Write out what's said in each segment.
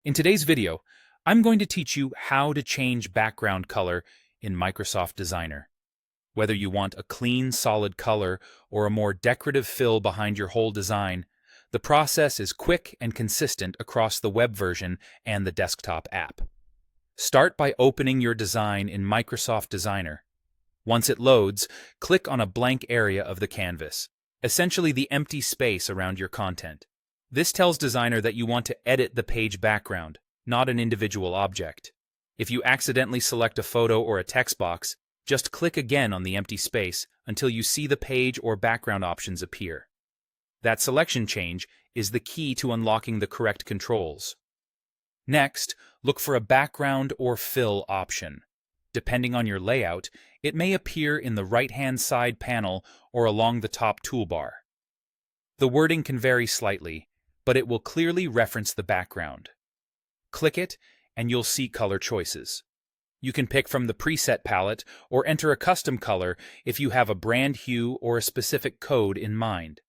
In today's video, I'm going to teach you how to change background color in Microsoft Designer. Whether you want a clean, solid color or a more decorative fill behind your whole design, the process is quick and consistent across the web version and the desktop app. Start by opening your design in Microsoft Designer. Once it loads, click on a blank area of the canvas, essentially the empty space around your content. This tells Designer that you want to edit the page background, not an individual object. If you accidentally select a photo or a text box, just click again on the empty space until you see the page or background options appear. That selection change is the key to unlocking the correct controls. Next, look for a background or fill option. Depending on your layout, it may appear in the right-hand side panel or along the top toolbar. The wording can vary slightly, but it will clearly reference the background. Click it, and you'll see color choices. You can pick from the preset palette or enter a custom color if you have a brand hue or a specific code in mind.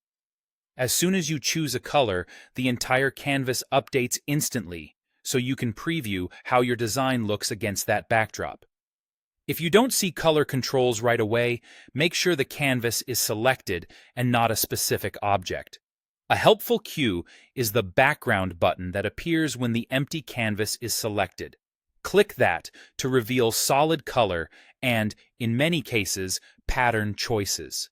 As soon as you choose a color, the entire canvas updates instantly, so you can preview how your design looks against that backdrop. If you don't see color controls right away, make sure the canvas is selected and not a specific object. A helpful cue is the background button that appears when the empty canvas is selected. Click that to reveal solid color and, in many cases, pattern choices.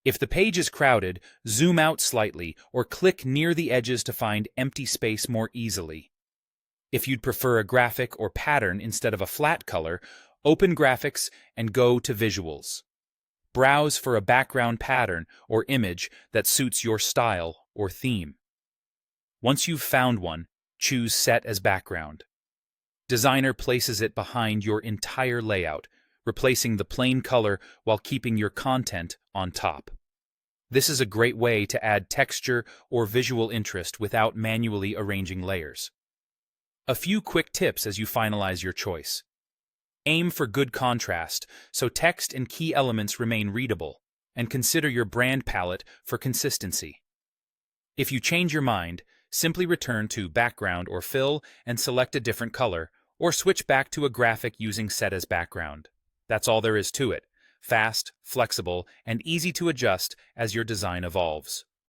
If the page is crowded, zoom out slightly or click near the edges to find empty space more easily. If you'd prefer a graphic or pattern instead of a flat color, open Graphics and go to Visuals. Browse for a background pattern or image that suits your style or theme. Once you've found one, choose Set as Background. Designer places it behind your entire layout, replacing the plain color while keeping your content on top. This is a great way to add texture or visual interest without manually arranging layers. A few quick tips as you finalize your choice. Aim for good contrast, so text and key elements remain readable, and consider your brand palette for consistency. If you change your mind, simply return to Background or Fill and select a different color, or switch back to a graphic using Set as Background. That's all there is to it. Fast, flexible, and easy to adjust as your design evolves.